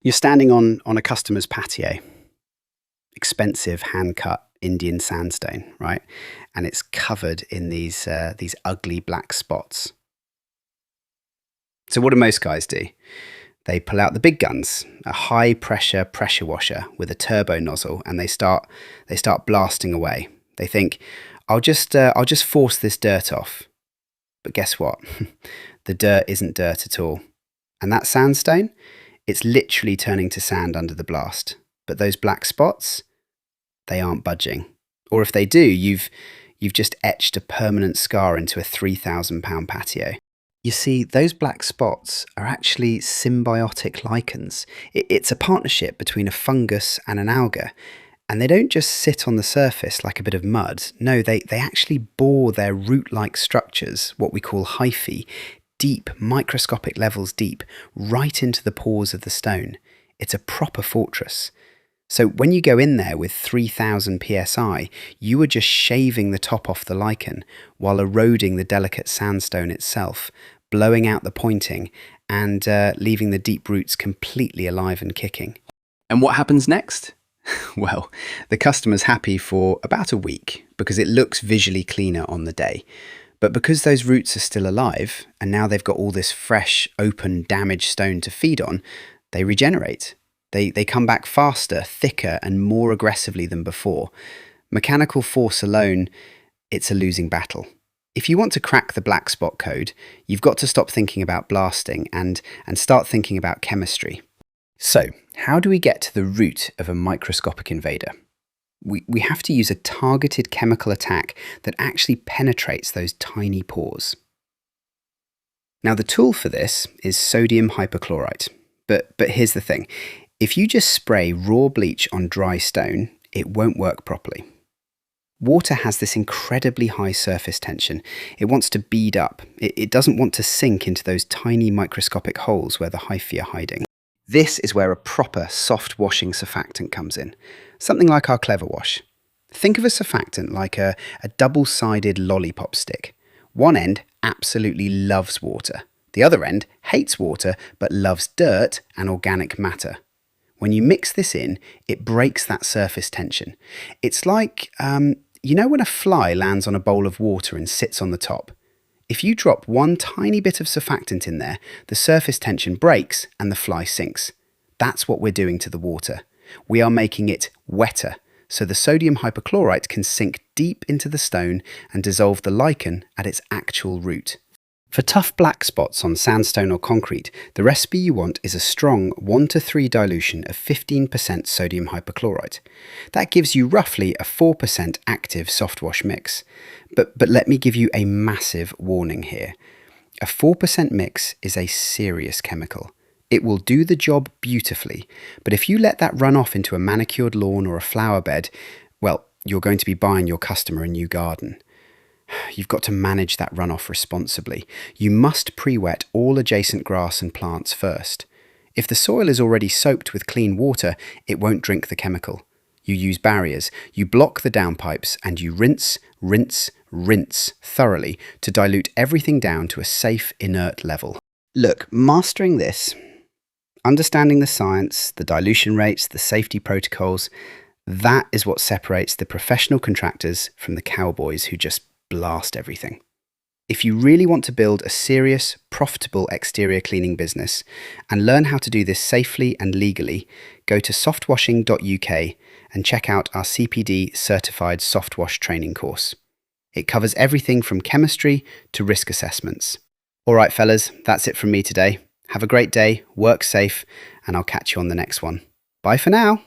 You're standing on a customer's patio, expensive hand-cut Indian sandstone, right? And it's covered in these ugly black spots. So what do most guys do? They pull out the big guns, a high-pressure pressure washer with a turbo nozzle, and they start blasting away. They think, I'll just force this dirt off. But guess what? The dirt isn't dirt at all. And that sandstone, it's literally turning to sand under the blast. But those black spots, they aren't budging. Or if they do, you've just etched a permanent scar into a 3,000-pound patio. You see, those black spots are actually symbiotic lichens. It's a partnership between a fungus and an alga. And they don't just sit on the surface like a bit of mud. No, they actually bore their root-like structures, what we call hyphae, deep, microscopic levels deep, right into the pores of the stone. It's a proper fortress. So when you go in there with 3,000 psi, you are just shaving the top off the lichen while eroding the delicate sandstone itself, blowing out the pointing and leaving the deep roots completely alive and kicking. And what happens next? Well, the customer's happy for about a week because it looks visually cleaner on the day. But because those roots are still alive, and now they've got all this fresh, open, damaged stone to feed on, they regenerate. They come back faster, thicker, and more aggressively than before. Mechanical force alone, it's a losing battle. If you want to crack the black spot code, you've got to stop thinking about blasting and start thinking about chemistry. So, how do we get to the root of a microscopic invader? We have to use a targeted chemical attack that actually penetrates those tiny pores. Now, the tool for this is sodium hypochlorite. But here's the thing. If you just spray raw bleach on dry stone, it won't work properly. Water has this incredibly high surface tension. It wants to bead up. It doesn't want to sink into those tiny microscopic holes where the hyphae are hiding. This is where a proper soft washing surfactant comes in, something like our Clever Wash. Think of a surfactant like a double-sided lollipop stick. One end absolutely loves water. The other end hates water but loves dirt and organic matter. When you mix this in, it breaks that surface tension. It's like, you know when a fly lands on a bowl of water and sits on the top? If you drop one tiny bit of surfactant in there, the surface tension breaks and the fly sinks. That's what we're doing to the water. We are making it wetter, so the sodium hypochlorite can sink deep into the stone and dissolve the lichen at its actual root. For tough black spots on sandstone or concrete, the recipe you want is a strong 1:3 dilution of 15% sodium hypochlorite. That gives you roughly a 4% active soft wash mix. But let me give you a massive warning here. A 4% mix is a serious chemical. It will do the job beautifully, but if you let that run off into a manicured lawn or a flower bed, well, you're going to be buying your customer a new garden. You've got to manage that runoff responsibly. You must pre-wet all adjacent grass and plants first. If the soil is already soaked with clean water, it won't drink the chemical. You use barriers, you block the downpipes, and you rinse, rinse, rinse thoroughly to dilute everything down to a safe, inert level. Look, mastering this, understanding the science, the dilution rates, the safety protocols, that is what separates the professional contractors from the cowboys who just blast everything. If you really want to build a serious, profitable exterior cleaning business and learn how to do this safely and legally, go to softwashing.uk and check out our CPD certified soft wash training course. It covers everything from chemistry to risk assessments. All right, fellas, that's it from me today. Have a great day, work safe, and I'll catch you on the next one. Bye for now.